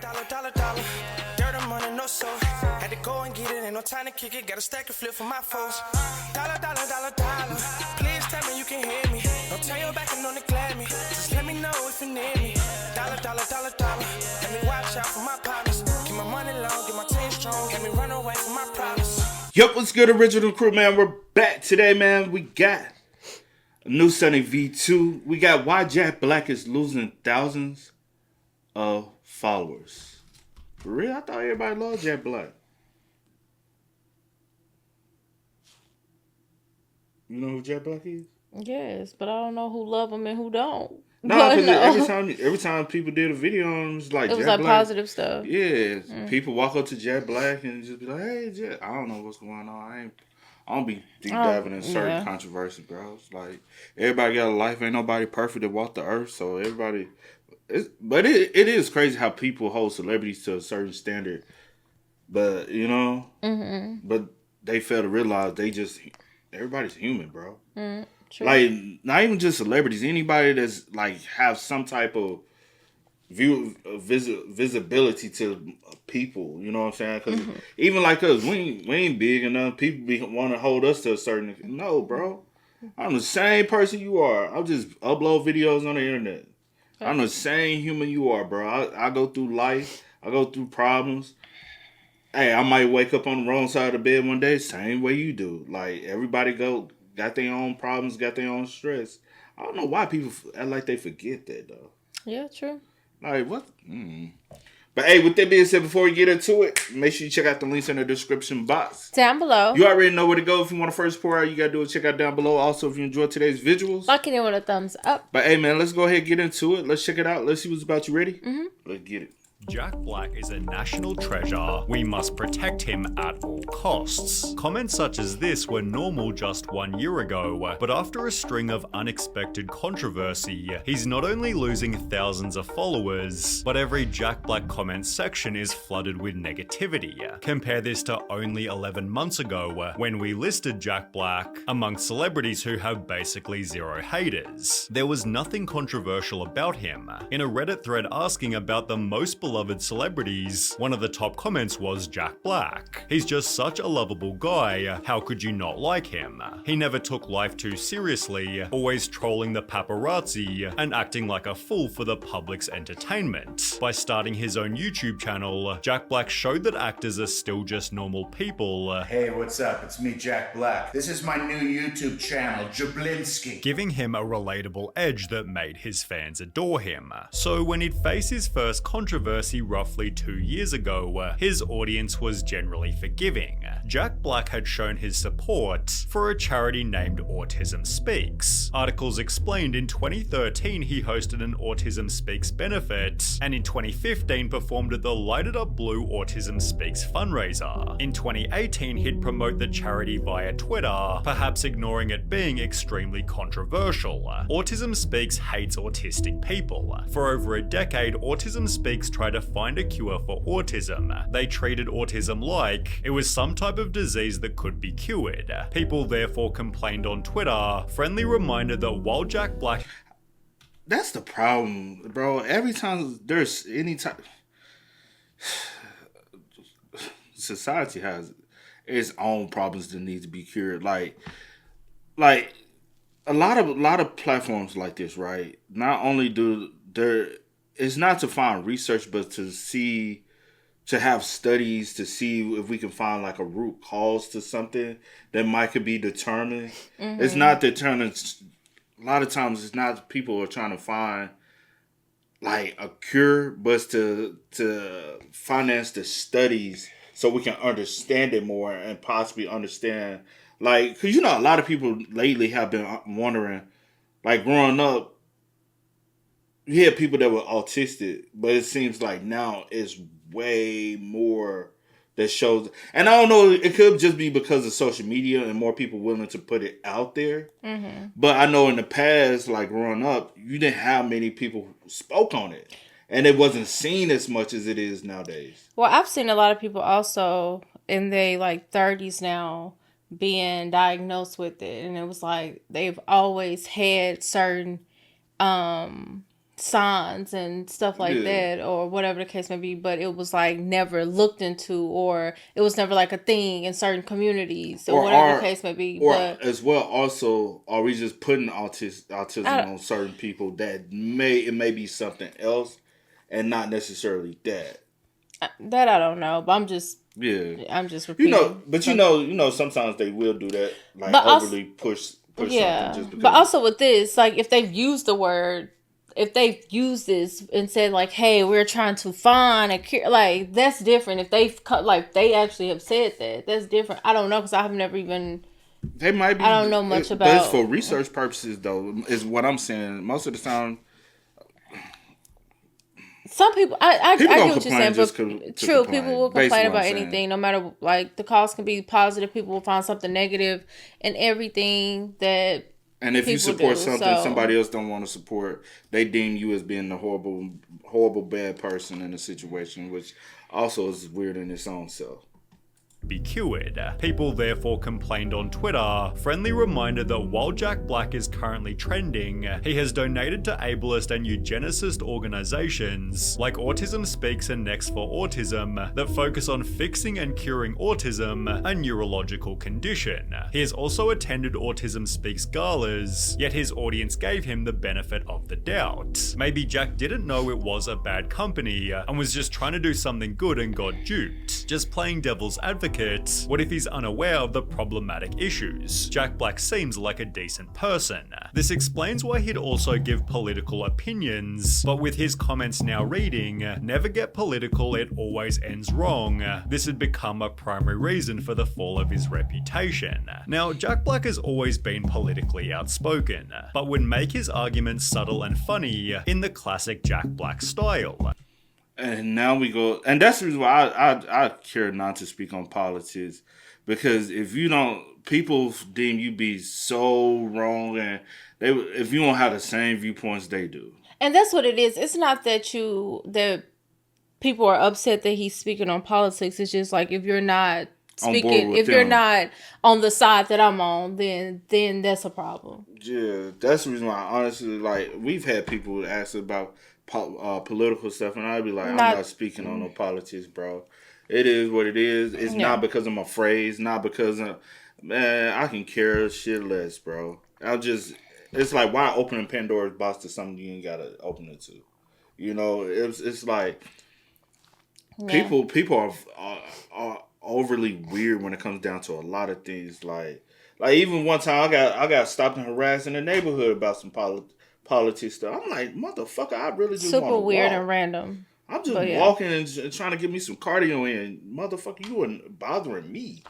Dollar. Dirt and money, no soul. Had to go and get it, ain't no time to kick it. Got a stack of flip for my foes. Dollar. Please tell me you can hear me. Don't turn your back and don't neglect me. Just let me know if you need me. Dollar. Let me watch out for my partners. Keep my money long, get my team strong. Let me run away from my problems. Yup, what's good, original crew, man? We're back today, man. We got a new Sunny V2. We got why Jack Black is losing thousands of followers. For real? I thought everybody loved Jack Black. You know who Jack Black is? Yes, but I don't know who love him and who don't. No, because every time people did a video on him, it was like Black. Positive stuff. Yeah, people walk up to Jack Black and just be like, "Hey, Jack." I don't know what's going on. I don't be deep diving in certain controversy, bro. It's like everybody got a life. Ain't nobody perfect to walk the earth, so everybody. But it is crazy how people hold celebrities to a certain standard, but but they fail to realize everybody's human, bro. True. Like, not even just celebrities, anybody that's like have some type of visibility to people, you know what I'm saying? Because even like us, we ain't big enough. People want to hold us to a certain. No, bro, I'm the same person you are. I'll just upload videos on the internet. Okay. I'm the same human you are, bro. I go through life. I go through problems. Hey, I might wake up on the wrong side of the bed one day, same way you do. Like, everybody got their own problems, got their own stress. I don't know why people act like they forget that, though. Yeah, true. Like, what? But, hey, with that being said, before we get into it, make sure you check out the links in the description box. Down below. You already know where to go. If you want to first pour out, you got to do it. Check out down below. Also, if you enjoyed today's visuals. Lock it in with a thumbs up. But, hey, man, let's go ahead and get into it. Let's check it out. Let's see what's about. You ready? Mm-hmm. Let's get it. Jack Black is a national treasure. We must protect him at all costs. Comments such as this were normal just 1 year ago, but after a string of unexpected controversy, he's not only losing thousands of followers, but every Jack Black comment section is flooded with negativity. Compare this to only 11 months ago, when we listed Jack Black among celebrities who have basically zero haters. There was nothing controversial about him. In a Reddit thread asking about the most beloved celebrities, one of the top comments was Jack Black. He's just such a lovable guy, how could you not like him? He never took life too seriously, always trolling the paparazzi and acting like a fool for the public's entertainment. By starting his own YouTube channel, Jack Black showed that actors are still just normal people. Hey, what's up? It's me, Jack Black. This is my new YouTube channel, Jablinski. Giving him a relatable edge that made his fans adore him. So when he'd face his first controversy roughly 2 years ago, his audience was generally forgiving. Jack Black had shown his support for a charity named Autism Speaks. Articles explained in 2013 he hosted an Autism Speaks benefit, and in 2015 performed at the Lighted Up Blue Autism Speaks fundraiser. In 2018 he'd promote the charity via Twitter, perhaps ignoring it being extremely controversial. Autism Speaks hates autistic people. For over a decade, Autism Speaks tried to find a cure for autism. They treated autism like it was some type of disease that could be cured. People therefore complained on Twitter, friendly reminder that while Jack Black... That's the problem, bro. Every time there's any type... Society has its own problems that need to be cured. Like a lot of platforms like this, right? Not only do there... It's not to find research, but to have studies to see if we can find like a root cause to something that could be determined. Mm-hmm. It's not determined. A lot of times it's not people are trying to find like a cure, but it's to finance the studies so we can understand it more and possibly understand, like, because a lot of people lately have been wondering, like, growing up, you had people that were autistic, but it seems like now it's way more that shows. And I don't know, it could just be because of social media and more people willing to put it out there. Mm-hmm. But I know in the past, like growing up, you didn't have many people who spoke on it. And it wasn't seen as much as it is nowadays. Well, I've seen a lot of people also in their like 30s now being diagnosed with it. And it was like they've always had certain signs and stuff like that, or whatever the case may be, but it was like never looked into, or it was never like a thing in certain communities, or whatever the case may be. Or but as well, also, are we just putting autism on certain people that it may be something else and not necessarily that? That I don't know, but I'm just repeating. Sometimes they will do that, like but overly push something just because. But also with this, like if they've used the word, if they've used this and said like, "Hey, we're trying to find a cure," like that's different. If they've they actually have said that, that's different. I don't know because I have never even. They might be. I don't know much about. But it's for research purposes, though. Is what I'm saying. Most of the time. Some people, I get what you're saying, but true, complain. people will complain about anything, no matter, like, the cause can be positive, people will find something negative in everything that and if you support something somebody else don't want to support, they deem you as being a horrible, bad person in a situation, which also is weird in its own self. Be cured. People therefore complained on Twitter, friendly reminder that while Jack Black is currently trending, he has donated to ableist and eugenicist organizations like Autism Speaks and Next for Autism that focus on fixing and curing autism, a neurological condition. He has also attended Autism Speaks galas, yet his audience gave him the benefit of the doubt. Maybe Jack didn't know it was a bad company and was just trying to do something good and got duped. Just playing devil's advocate. What if he's unaware of the problematic issues? Jack Black seems like a decent person. This explains why he'd also give political opinions, but with his comments now reading, "Never get political, it always ends wrong," this had become a primary reason for the fall of his reputation. Now, Jack Black has always been politically outspoken, but would make his arguments subtle and funny in the classic Jack Black style. And now we go, and that's the reason why I care not to speak on politics, because if you don't, people deem you be so wrong, and if you don't have the same viewpoints they do. And that's what it is. It's not that people are upset that he's speaking on politics. It's just like if you're not speaking, if you're not on the side that I'm on, then that's a problem. Yeah, that's the reason why honestly, like, we've had people ask about political stuff, and I'd be like, I'm not speaking on no politics, bro. It is what it is. It's not because I'm afraid. It's not because I can care shit less, bro. It's like, why opening Pandora's box to something you ain't gotta open it to? You know, it's like people are overly weird when it comes down to a lot of things. Like even one time I got stopped and harassed in the neighborhood about some politics stuff. I'm like, motherfucker, I really just super weird walk. And random. I'm just walking and trying to get me some cardio in. Motherfucker, you weren't bothering me.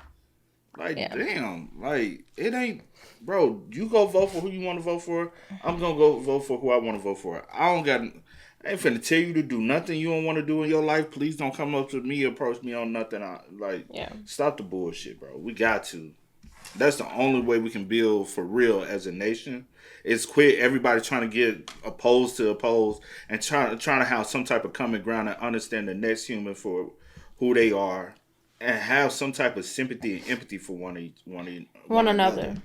Like, damn. Like, it ain't... Bro, you go vote for who you want to vote for. I'm going to go vote for who I want to vote for. I ain't finna tell you to do nothing you don't want to do in your life. Please don't come up to me, approach me on nothing. Stop the bullshit, bro. We got to. That's the only way we can build for real as a nation. It's quit everybody trying to get opposed to oppose and trying to have some type of common ground and understand the next human for who they are and have some type of sympathy and empathy for one another.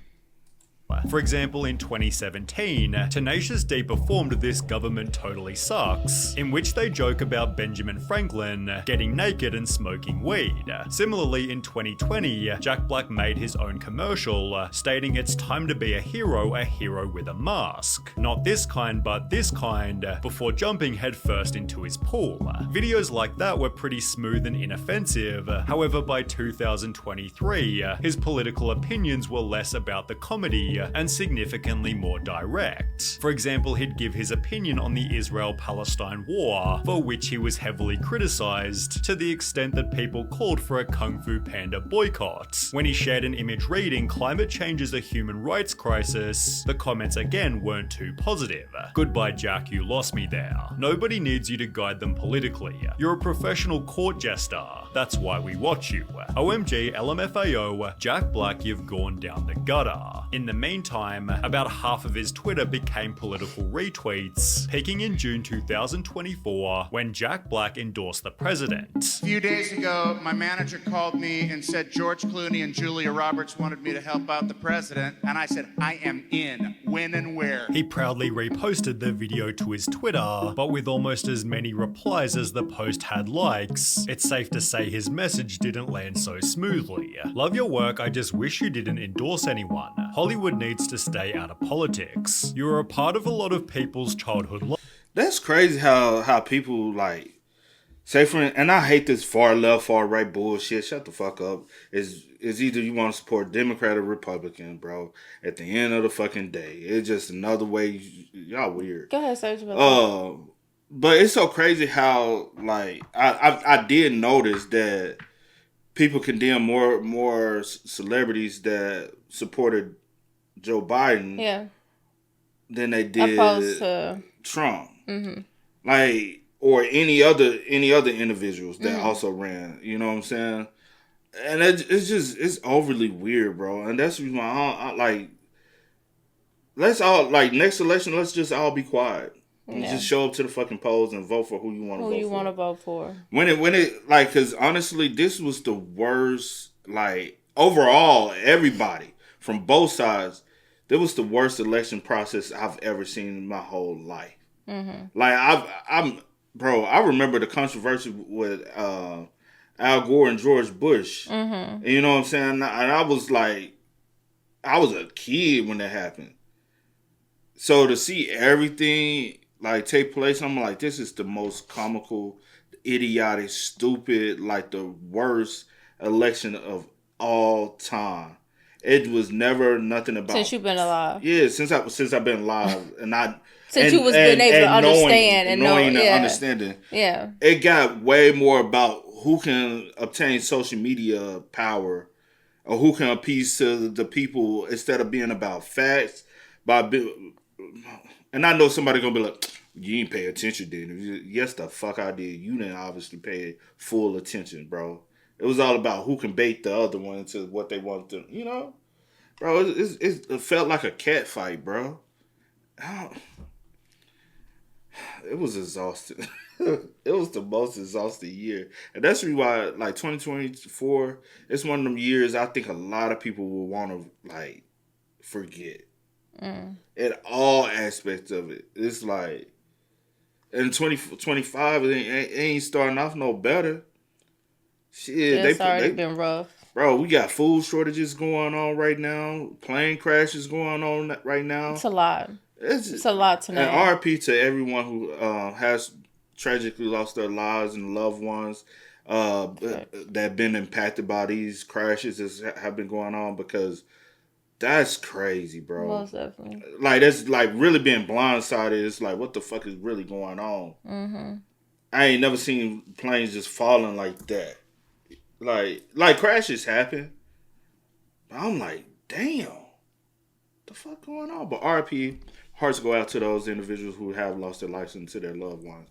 For example, in 2017, Tenacious D performed This Government Totally Sucks, in which they joke about Benjamin Franklin getting naked and smoking weed. Similarly, in 2020, Jack Black made his own commercial, stating it's time to be a hero with a mask. Not this kind, but this kind, before jumping headfirst into his pool. Videos like that were pretty smooth and inoffensive. However, by 2023, his political opinions were less about the comedy and significantly more direct. For example, he'd give his opinion on the Israel-Palestine war, for which he was heavily criticized, to the extent that people called for a Kung Fu Panda boycott. When he shared an image reading "Climate change is a human rights crisis," the comments again weren't too positive. Goodbye, Jack, you lost me there. Nobody needs you to guide them politically. You're a professional court jester. That's why we watch you. OMG, LMFAO, Jack Black, you've gone down the gutter. In the meantime, about half of his Twitter became political retweets, peaking in June 2024 when Jack Black endorsed the president. A few days ago, my manager called me and said George Clooney and Julia Roberts wanted me to help out the president, and I said, I am in. When and where? He proudly reposted the video to his Twitter, but with almost as many replies as the post had likes, it's safe to say his message didn't land so smoothly. Love your work, I just wish you didn't endorse anyone. Hollywood needs to stay out of politics. You are a part of a lot of people's childhood life. That's crazy how people like say and I hate this far left, far right bullshit. Shut the fuck up. It's either you want to support Democrat or Republican, bro. At the end of the fucking day, it's just another way. Y'all weird. Go ahead, Serge. But it's so crazy how like I did notice that people condemn more celebrities that supported Joe Biden than they did opposed to Trump. Mm-hmm. Like, or any other individuals that also ran. You know what I'm saying? And it's overly weird, bro. And that's the reason why I like, let's all, like, next election, let's just all be quiet. And just show up to the fucking polls and vote for who you want to vote for. Who you want to vote for. When it, like, because honestly, this was the worst, like, overall, everybody, from both sides, this was the worst election process I've ever seen in my whole life. Mm-hmm. Like, I remember the controversy with Al Gore and George Bush. Mm-hmm. You know what I'm saying? And I was like, I was a kid when that happened. So to see everything like take place, I'm like, this is the most comical, idiotic, stupid, like the worst election of all time. It was never nothing about since you've been alive. Yeah, since I've been alive, and I since you was been able to understand and knowing and understanding. Yeah, it got way more about who can obtain social media power, or who can appease to the people instead of being about facts. And I know somebody gonna be like, you ain't pay attention, did you? Yes, the fuck I did. You didn't obviously pay full attention, bro. It was all about who can bait the other one into what they want to, you know? Bro, it felt like a cat fight, bro. It was exhausting. It was the most exhausting year. And that's really why, like, 2024, it's one of them years I think a lot of people will want to, like, forget. In all aspects of it. It's like, in 2025, it ain't starting off no better. Shit, it's already been rough. Bro, we got food shortages going on right now. Plane crashes going on right now. It's a lot. It's a lot to know. And RP to everyone who has tragically lost their lives and loved ones that have been impacted by these crashes that have been going on, because that's crazy, bro. Most definitely. Like, that's like really being blindsided. It's like, what the fuck is really going on? Mm-hmm. I ain't never seen planes just falling like that. Like crashes happen. But I'm like, damn, what the fuck going on? But RP, hearts go out to those individuals who have lost their lives and to their loved ones.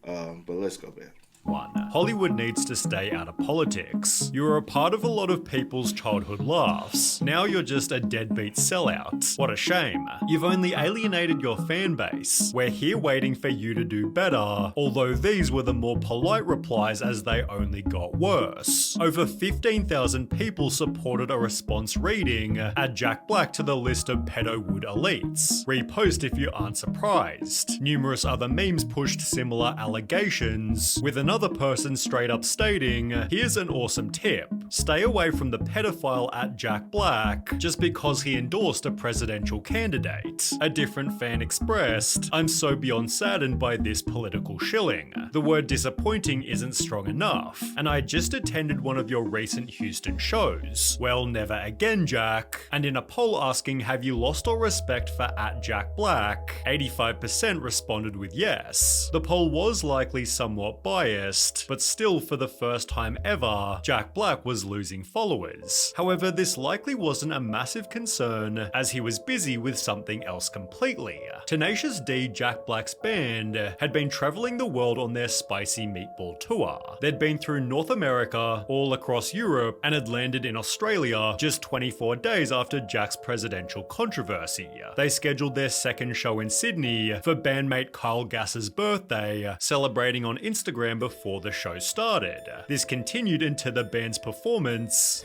But let's go back. 1. Hollywood needs to stay out of politics. You are a part of a lot of people's childhood laughs. Now you're just a deadbeat sellout. What a shame. You've only alienated your fan base. We're here waiting for you to do better, although these were the more polite replies as they only got worse. Over 15,000 people supported a response reading, add Jack Black to the list of pedo-wood elites. Repost if you aren't surprised. Numerous other memes pushed similar allegations, with another person straight up stating, here's an awesome tip. Stay away from the pedophile at Jack Black just because he endorsed a presidential candidate. A different fan expressed, I'm so beyond saddened by this political shilling. The word disappointing isn't strong enough, and I just attended one of your recent Houston shows. Well, never again, Jack. And in a poll asking, have you lost all respect for at Jack Black, 85% responded with yes. The poll was likely somewhat biased, biased, but still for the first time ever, Jack Black was losing followers. However, this likely wasn't a massive concern as he was busy with something else completely. Tenacious D, Jack Black's band, had been traveling the world on their spicy meatball tour. They'd been through North America, all across Europe, and had landed in Australia just 24 days after Jack's presidential controversy. They scheduled their second show in Sydney for bandmate Kyle Gass's birthday, celebrating on Instagram before the show started. This continued into the band's performance,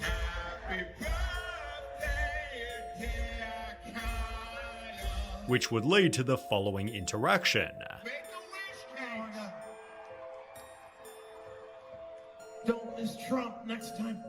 which would lead to the following interaction. Don't miss Trump next time.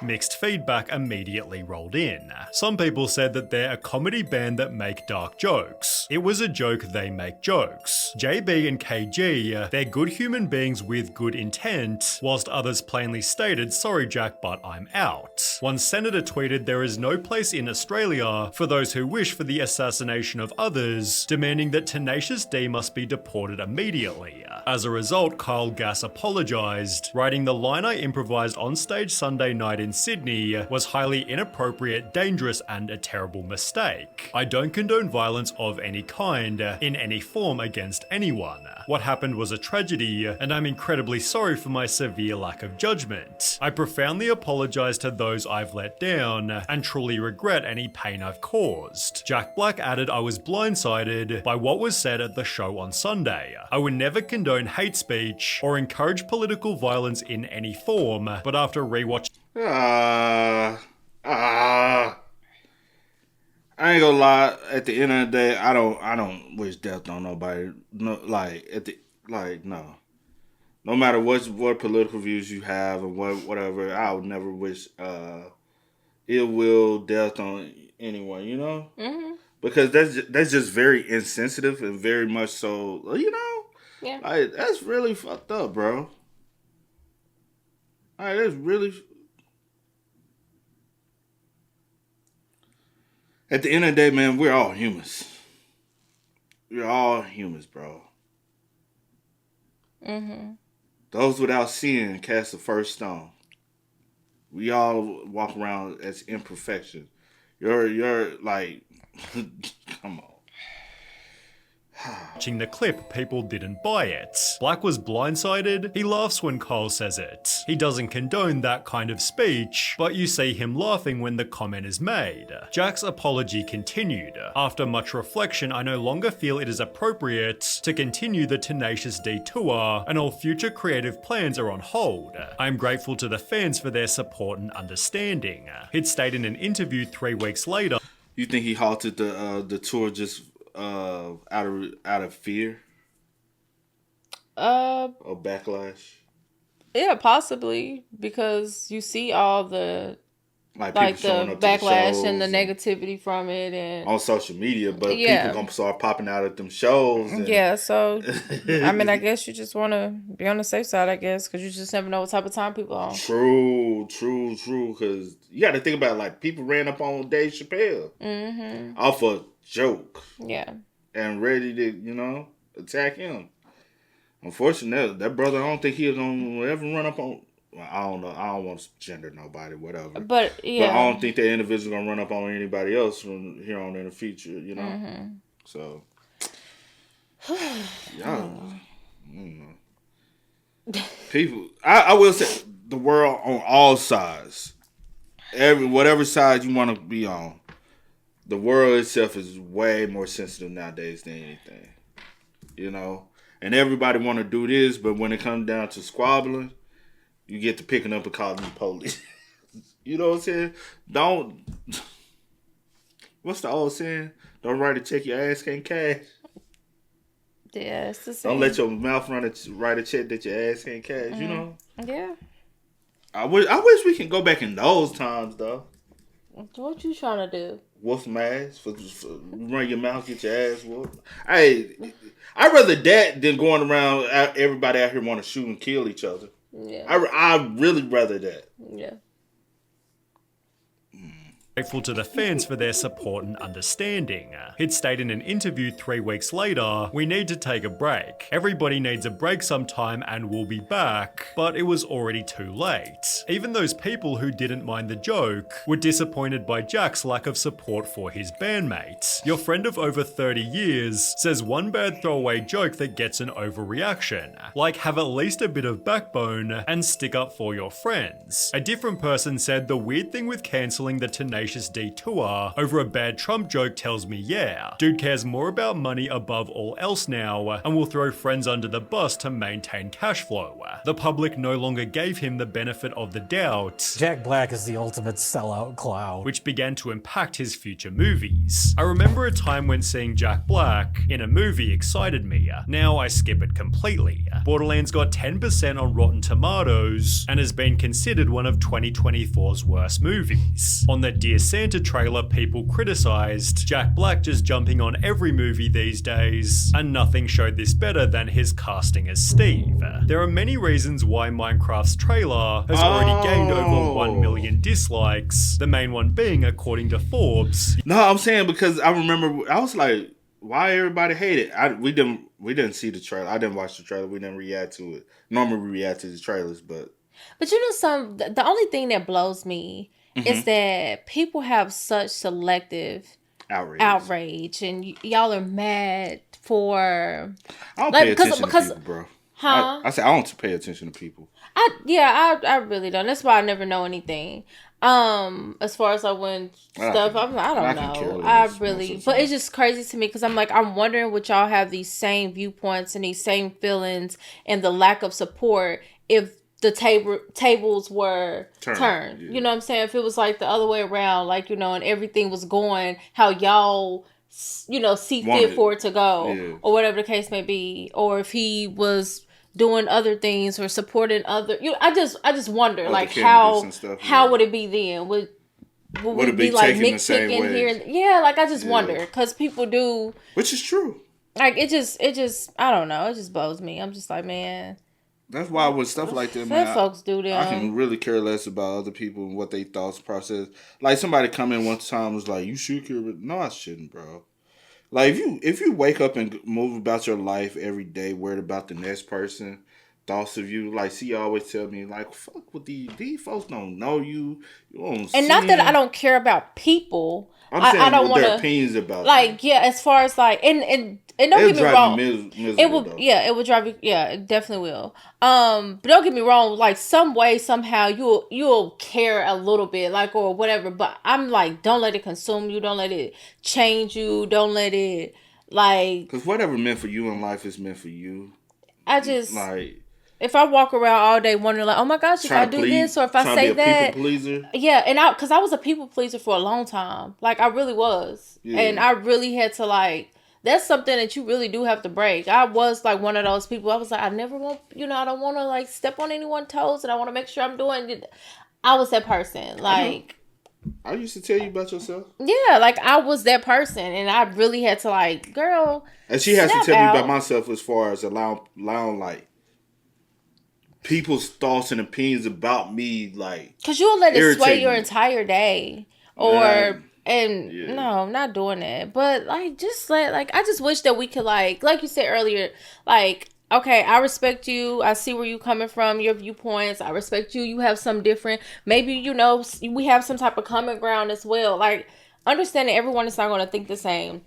Mixed feedback immediately rolled in. Some people said that they're a comedy band that make dark jokes. It was a joke, they make jokes. JB and KG, they're good human beings with good intent, whilst others plainly stated, sorry Jack, but I'm out. One senator tweeted, there is no place in Australia for those who wish for the assassination of others, demanding that Tenacious D must be deported immediately. As a result, Kyle Gass apologised, writing, the line I improvised on stage Sunday night in Sydney was highly inappropriate, dangerous, and a terrible mistake. I don't condone violence of any kind, in any form against anyone. What happened was a tragedy, and I'm incredibly sorry for my severe lack of judgment. I profoundly apologise to those I've let down, and truly regret any pain I've caused. Jack Black added, I was blindsided by what was said at the show on Sunday. I would never condone hate speech or encourage political violence in any form, but after rewatching I ain't gonna lie. At the end of the day, I don't wish death on nobody. No, no. No matter what political views you have and whatever, I would never wish ill will, death on anyone. You know, because that's just very insensitive and very much so. You know, like that's really fucked up, bro. Like that's really. At the end of the day, man, we're all humans. We're all humans, bro. Those without sin cast the first stone. We all walk around as imperfection. You're like, come on. Watching the clip, people didn't buy it. Black was blindsided. He laughs when Kyle says it. He doesn't condone that kind of speech, but you see him laughing when the comment is made. Jack's apology continued. After much reflection, I no longer feel it is appropriate to continue the Tenacious D tour, and all future creative plans are on hold. I am grateful to the fans for their support and understanding. He'd stated in an interview 3 weeks later. You think he halted the tour just out of fear or backlash? Yeah, possibly, because you see all the like the backlash and the negativity from it and on social media, but people gonna start popping out at them shows. And... so I mean, I guess you just want to be on the safe side, I guess, because you just never know what type of time people are on. True. Because you got to think about it, like people ran up on Dave Chappelle off a joke, and ready to attack him. Unfortunately, that brother, I don't think he's gonna ever run up on. Well, I don't know. I don't want to gender nobody, whatever. But I don't think that individual gonna run up on anybody else from here on in the future. You know. So. Yeah. People, I will say the world on all sides, whatever side you want to be on, the world itself is way more sensitive nowadays than anything. You know, and everybody want to do this, but when it comes down to squabbling, you get to picking up and calling the police. You know what I'm saying? Don't. What's the old saying? Don't write a check your ass can't cash. Yeah, it's the same. Don't let your mouth write a check that your ass can't cash. You know? Yeah. I wish we can go back in those times though. What you trying to do? Whoop some ass for run your mouth, get your ass whooped. Hey, I'd rather that than going around everybody out here want to shoot and kill each other. Yeah. I really rather that. Yeah. Grateful to the fans for their support and understanding. He'd state in an interview 3 weeks later, "We need to take a break. Everybody needs a break sometime and we'll be back." But it was already too late. Even those people who didn't mind the joke were disappointed by Jack's lack of support for his bandmate. Your friend of over 30 years says one bad throwaway joke that gets an overreaction. Like, have at least a bit of backbone and stick up for your friends. A different person said the weird thing with cancelling the Tenacious D tour over a bad Trump joke tells me, yeah, dude cares more about money above all else now and will throw friends under the bus to maintain cash flow. The public no longer gave him the benefit of the doubt. Jack Black is the ultimate sellout clown. Which began to impact his future movies. I remember a time when seeing Jack Black in a movie excited me. Now I skip it completely. Borderlands got 10% on Rotten Tomatoes and has been considered one of 2024's worst movies. On the Dear Santa trailer, people criticized Jack Black just jumping on every movie these days, and nothing showed this better than his casting as Steve. There are many reasons why Minecraft's trailer has already gained over 1 million dislikes, the main one being, according to Forbes, No, I'm saying because I remember I was like, why everybody hate it? We didn't see the trailer. I didn't watch the trailer. We didn't react to it. Normally we react to the trailers, but you know, the only thing that blows me is that people have such selective outrage, and y'all are mad for. I don't pay attention to people, bro. Huh? I say I don't pay attention to people. I really don't. That's why I never know anything. As far as like when stuff, I don't know. I really, but it's just crazy to me because I'm wondering would y'all have these same viewpoints and these same feelings and the lack of support if the tables were turned. Yeah. You know what I'm saying? If it was like the other way around, like, you know, and everything was going how y'all, you know, see fit for it to go, or whatever the case may be, or if he was doing other things or supporting other, you know, I just wonder like how would it be then? Would we be like nitpicking here? Yeah, like I just wonder because people do, which is true. Like it just I don't know. It just blows me. I'm just like, man. That's why with stuff like that, man, folks do them. I can really care less about other people and what they thoughts process. Like somebody come in one time and was like, "You should care," but no, I shouldn't, bro. Like if you wake up and move about your life every day, worried about the next person, thoughts of you. Like, see, always tell me like, "Fuck with these folks don't know you. You don't." And not that I don't care about people. I'm saying I don't want their opinions about like them. Yeah, as far as like and don't get me wrong, it will though. It would drive you, it definitely will. But don't get me wrong, like some way somehow you'll care a little bit, like, or whatever, but I'm like, don't let it consume you, don't let it change you, don't let it like, because whatever meant for you in life is meant for you. I just like, if I walk around all day wondering like, oh my gosh, if I do this or if I say that, people pleaser. Yeah, and because I was a people pleaser for a long time, like I really was, and I really had to like. That's something that you really do have to break. I was like one of those people. I was like, I never want, you know, I don't want to like step on anyone's toes, and I want to make sure I'm doing it. I was that person. Like, I used to tell you about yourself. Yeah, like I was that person, and I really had to like, girl. And she has to tell me about myself as far as allowing like people's thoughts and opinions about me, like, because you'll let it sway your entire day, or. No, I'm not doing that. But like, just I just wish that we could like you said earlier, like, okay, I respect you. I see where you coming from, your viewpoints. I respect you. You have some different, maybe, you know, we have some type of common ground as well. Like, understanding everyone is not going to think the same.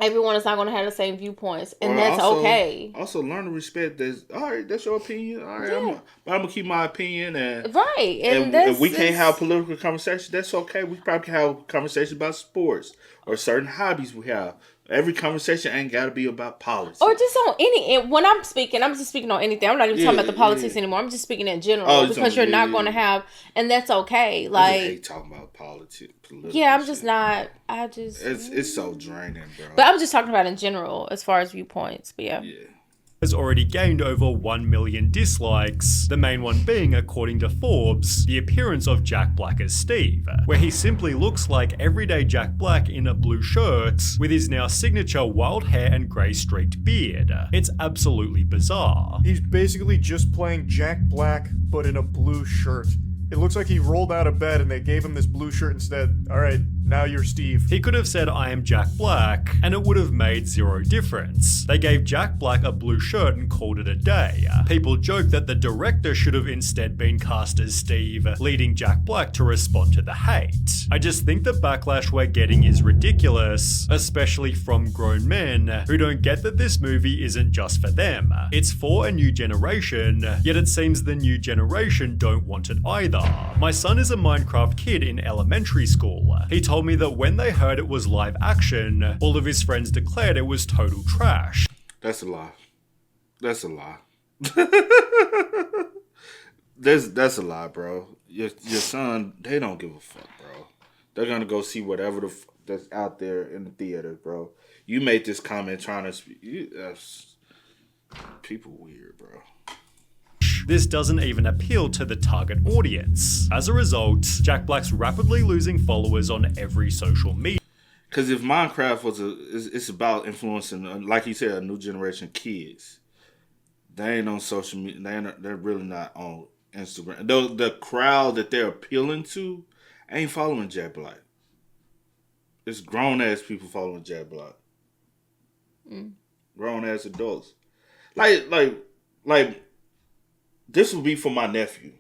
Everyone is not going to have the same viewpoints, and that's okay. Also, learn to respect this. All right, that's your opinion. All right, I'm gonna keep my opinion, and right, and if we can't have political conversations, that's okay. We probably can have conversations about sports or certain hobbies we have. Every conversation ain't got to be about politics. Or just on when I'm speaking, I'm just speaking on anything. I'm not even talking about the politics anymore. I'm just speaking in general because you're not going to have, and that's okay. Like, I hate talking about politics. Yeah, I'm just not. It's so draining, bro. But I'm just talking about in general as far as viewpoints. But yeah. Has already gained over 1 million dislikes, the main one being, according to Forbes, the appearance of Jack Black as Steve, where he simply looks like everyday Jack Black in a blue shirt with his now signature wild hair and grey streaked beard. It's absolutely bizarre. He's basically just playing Jack Black, but in a blue shirt. It looks like he rolled out of bed and they gave him this blue shirt instead. All right, now you're Steve. He could have said, I am Jack Black, and it would have made zero difference. They gave Jack Black a blue shirt and called it a day. People joke that the director should have instead been cast as Steve, leading Jack Black to respond to the hate. I just think the backlash we're getting is ridiculous, especially from grown men who don't get that this movie isn't just for them. It's for a new generation, yet it seems the new generation don't want it either. My son is a Minecraft kid in elementary school. He told me that when they heard it was live action, all of his friends declared it was total trash. That's a lie. That's a lie. That's a lie, bro. Your son, they don't give a fuck, bro. They're gonna go see whatever that's out there in the theater, bro. You made this comment trying to speak. People weird, bro. This doesn't even appeal to the target audience. As a result, Jack Black's rapidly losing followers on every social media. Because if Minecraft it's about influencing, like you said, a new generation of kids. They ain't on social media. They're really not on Instagram. The crowd that they're appealing to ain't following Jack Black. It's grown ass people following Jack Black. Grown ass adults. Like. This would be for my nephew.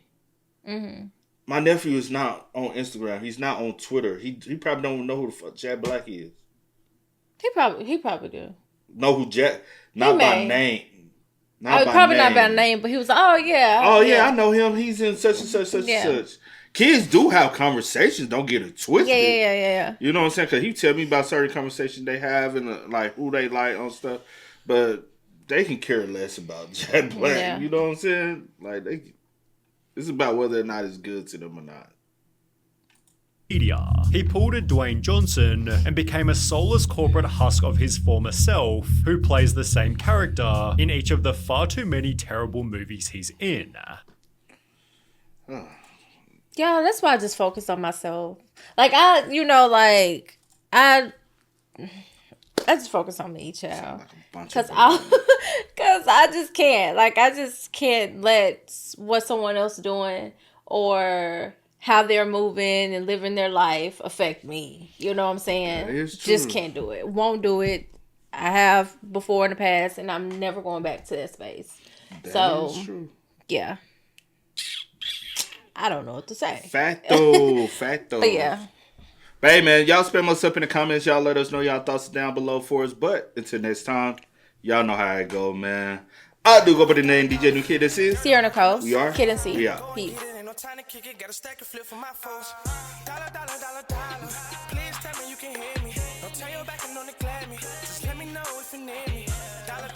Mm-hmm. My nephew is not on Instagram. He's not on Twitter. He probably don't know who the fuck Jack Black is. He probably do. Know who Jack? Not by name. Not by name, but he was like, oh yeah, I know him. He's in such and such and such. Kids do have conversations. Don't get it twisted. Yeah. You know what I'm saying? Because he tell me about certain conversations they have and like who they like on stuff, but they can care less about Jack Black. Yeah. You know what I'm saying? Like it's about whether or not it's good to them or not. He pulled a Dwayne Johnson and became a soulless corporate husk of his former self, who plays the same character in each of the far too many terrible movies he's in. Yeah, that's why I just focus on myself. Like I just focus on me, child. Cause I just can't. Like I just can't let what someone else doing or how they're moving and living their life affect me. You know what I'm saying? Just can't do it. Won't do it. I have before in the past, and I'm never going back to that space. That is true. Yeah. I don't know what to say. Facto. But yeah. But hey, man, y'all spam us up in the comments. Y'all let us know y'all thoughts down below for us. But until next time, y'all know how it go, man. I do go by the name DJ New Kid. This is Sierra Nicole. We are Kid and C. We out. Peace. Time to kick it, got a stack of flip for my foes. Dollar. Please tell me you can hear me. Don't turn your back and don't neglect me. Just let me know if you need me. Dollar.